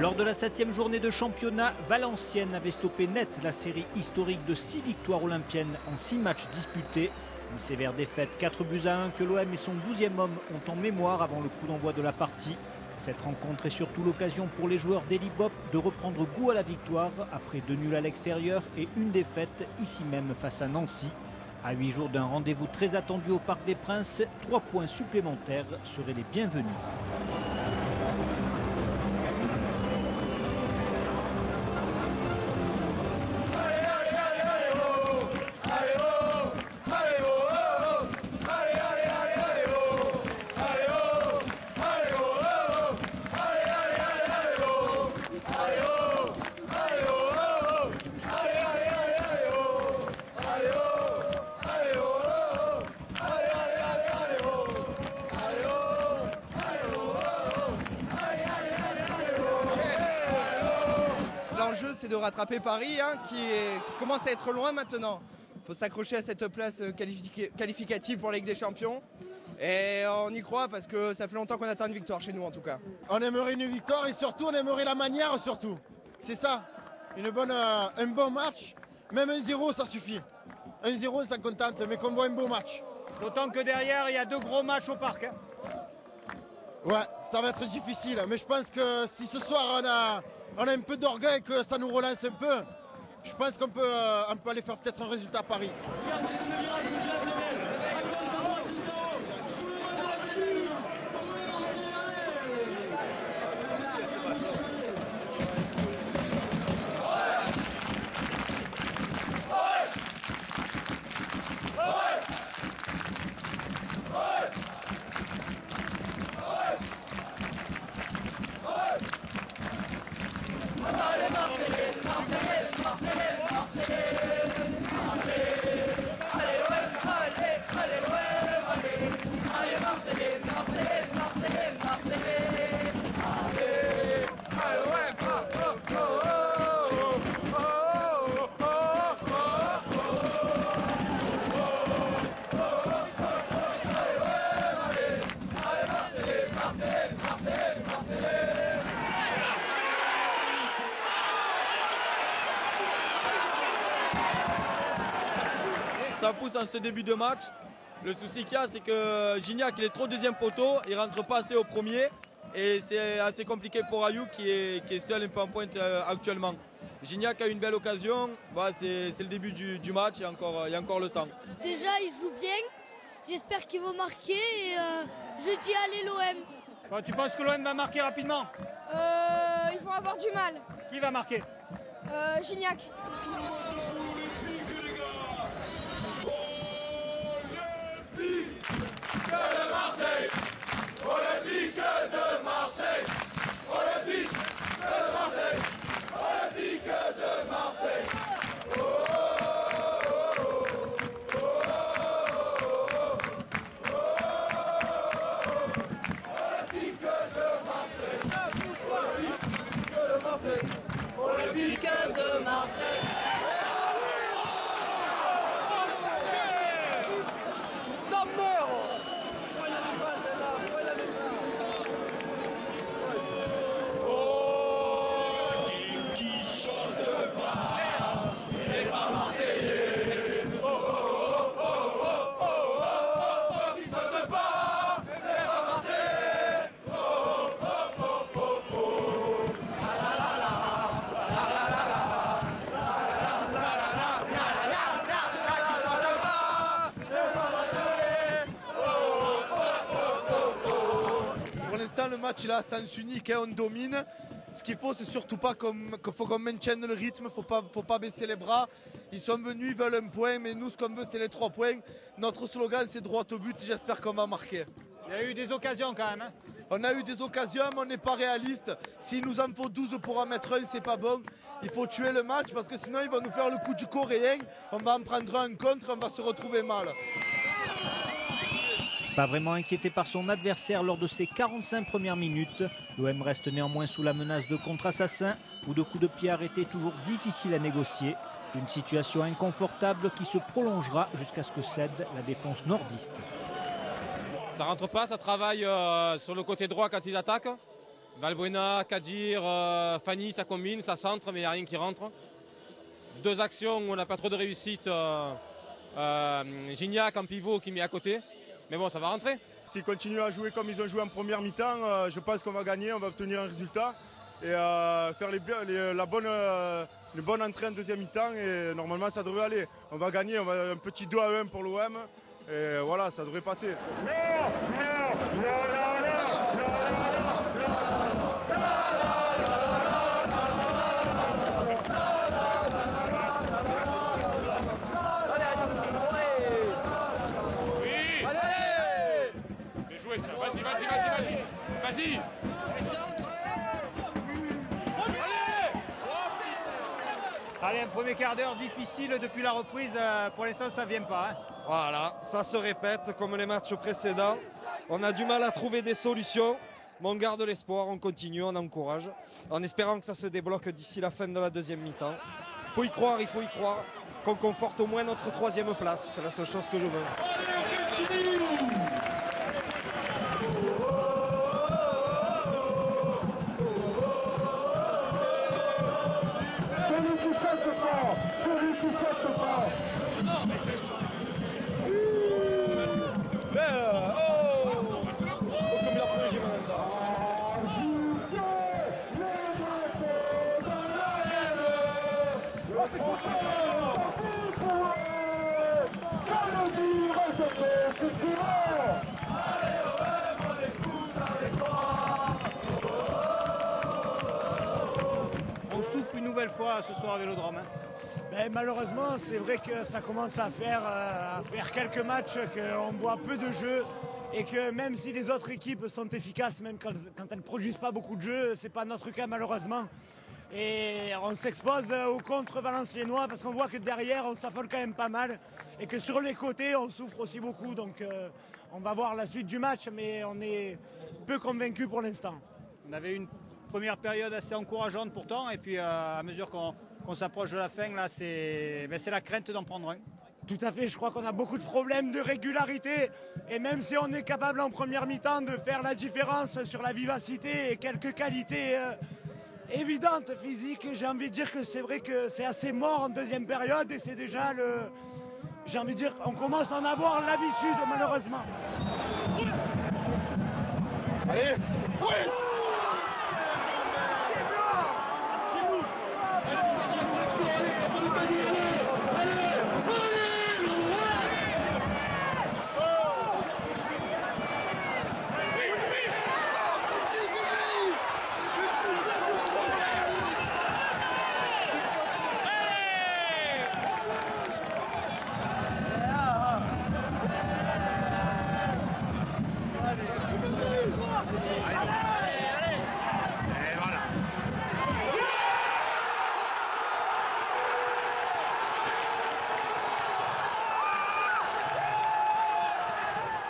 Lors de la 7e journée de championnat, Valenciennes avait stoppé net la série historique de 6 victoires olympiennes en 6 matchs disputés. Une sévère défaite 4-1 que l'OM et son 12e homme ont en mémoire avant le coup d'envoi de la partie. Cette rencontre est surtout l'occasion pour les joueurs d'Elibop de reprendre goût à la victoire après 2 nuls à l'extérieur et une défaite ici même face à Nancy. À 8 jours d'un rendez-vous très attendu au Parc des Princes, 3 points supplémentaires seraient les bienvenus. L'enjeu, c'est de rattraper Paris, qui commence à être loin maintenant. Il faut s'accrocher à cette place qualificative pour la Ligue des Champions. Et on y croit parce que ça fait longtemps qu'on attend une victoire chez nous en tout cas. On aimerait une victoire et surtout on aimerait la manière surtout. C'est ça, un bon match. Même 1-0 ça suffit. 1-0 on s'en contente, mais qu'on voit un beau match. D'autant que derrière il y a 2 gros matchs au Parc. Ouais, ça va être difficile, mais je pense que si ce soir on a un peu d'orgueil, que ça nous relance un peu, je pense qu'on peut aller faire peut-être un résultat à Paris. Ça pousse en ce début de match. Le souci qu'il y a, c'est que Gignac il est trop deuxième poteau, il rentre pas assez au premier et c'est assez compliqué pour Ayoub qui est seul un peu en pointe actuellement. Gignac a une belle occasion, c'est le début du match, il y a encore le temps. Déjà il joue bien, j'espère qu'ils vont marquer et je dis allez l'OM. Tu penses que l'OM va marquer rapidement? Ils vont avoir du mal. Qui va marquer? Gignac. Olympique de Marseille, Olympique de Marseille, Olympique de Marseille. Olympique de Marseille, Olympique de Marseille. Le match il a sens unique, on domine. Ce qu'il faut, c'est surtout pas qu'il faut qu'on maintienne le rythme, faut pas baisser les bras. Ils sont venus, ils veulent un point, mais nous ce qu'on veut c'est les 3 points. Notre slogan c'est droit au but, j'espère qu'on va marquer. Il y a eu des occasions quand même. On a eu des occasions, mais on n'est pas réaliste. S'il nous en faut 12 pour en mettre un, c'est pas bon. Il faut tuer le match parce que sinon ils vont nous faire le coup du coréen. On va en prendre un contre, on va se retrouver mal. Pas vraiment inquiété par son adversaire lors de ses 45 premières minutes, l'OM reste néanmoins sous la menace de contre-assassins ou de coups de pied arrêtés toujours difficiles à négocier. Une situation inconfortable qui se prolongera jusqu'à ce que cède la défense nordiste. Ça rentre pas, ça travaille sur le côté droit quand ils attaquent. Valbuena, Kadir, Fanny, ça combine, ça centre, mais il n'y a rien qui rentre. 2 actions où on n'a pas trop de réussite. Gignac en pivot qui met à côté. Mais bon, ça va rentrer. S'ils continuent à jouer comme ils ont joué en première mi-temps, je pense qu'on va gagner, on va obtenir un résultat. Et faire une bonne entrée en deuxième mi-temps. Et normalement, ça devrait aller. On va gagner, on va un petit 2-1 pour l'OM. Et voilà, ça devrait passer. Vas-y. Allez, un premier quart d'heure difficile depuis la reprise. Pour l'instant, ça ne vient pas. Hein. Voilà, ça se répète comme les matchs précédents. On a du mal à trouver des solutions. Mais on garde l'espoir, on continue, on encourage. En espérant que ça se débloque d'ici la fin de la deuxième mi-temps. Il faut y croire, qu'on conforte au moins notre 3e place. C'est la seule chose que je veux. On souffle une nouvelle fois ce soir à Vélodrome. Ben, malheureusement, c'est vrai que ça commence à faire quelques matchs qu'on voit peu de jeux et que même si les autres équipes sont efficaces, même quand elles ne produisent pas beaucoup de jeux, ce n'est pas notre cas malheureusement. Et on s'expose aux contre valenciennois parce qu'on voit que derrière on s'affole quand même pas mal et que sur les côtés on souffre aussi beaucoup. Donc on va voir la suite du match, mais on est peu convaincus pour l'instant. On avait une première période assez encourageante pourtant, et puis à mesure qu'on s'approche de la fin, là, c'est la crainte d'en prendre un. Tout à fait, je crois qu'on a beaucoup de problèmes de régularité et même si on est capable en première mi-temps de faire la différence sur la vivacité et quelques qualités évidentes physiques, j'ai envie de dire que c'est vrai que c'est assez mort en deuxième période et c'est déjà j'ai envie de dire, on commence à en avoir l'habitude malheureusement. Allez, oui.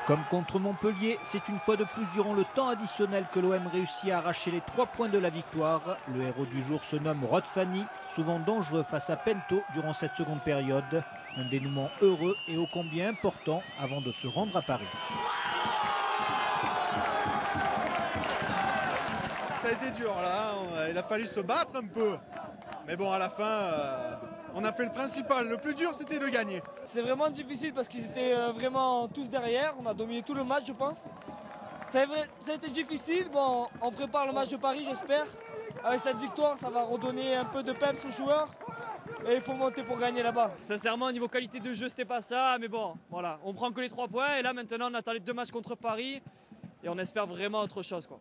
Comme contre Montpellier, c'est une fois de plus durant le temps additionnel que l'OM réussit à arracher les 3 points de la victoire. Le héros du jour se nomme Rod Fanny, souvent dangereux face à Pento durant cette seconde période. Un dénouement heureux et ô combien important avant de se rendre à Paris. Ça a été dur là, il a fallu se battre un peu. Mais bon, à la fin, on a fait le principal. Le plus dur, c'était de gagner. C'est vraiment difficile parce qu'ils étaient vraiment tous derrière. On a dominé tout le match, je pense. Ça a été difficile. Bon, on prépare le match de Paris, j'espère. Avec cette victoire, ça va redonner un peu de peps aux joueurs. Et il faut monter pour gagner là-bas. Sincèrement, niveau qualité de jeu, c'était pas ça. Mais bon, voilà, on prend que les 3 points. Et là, maintenant, on attend les 2 matchs contre Paris. Et on espère vraiment autre chose, quoi.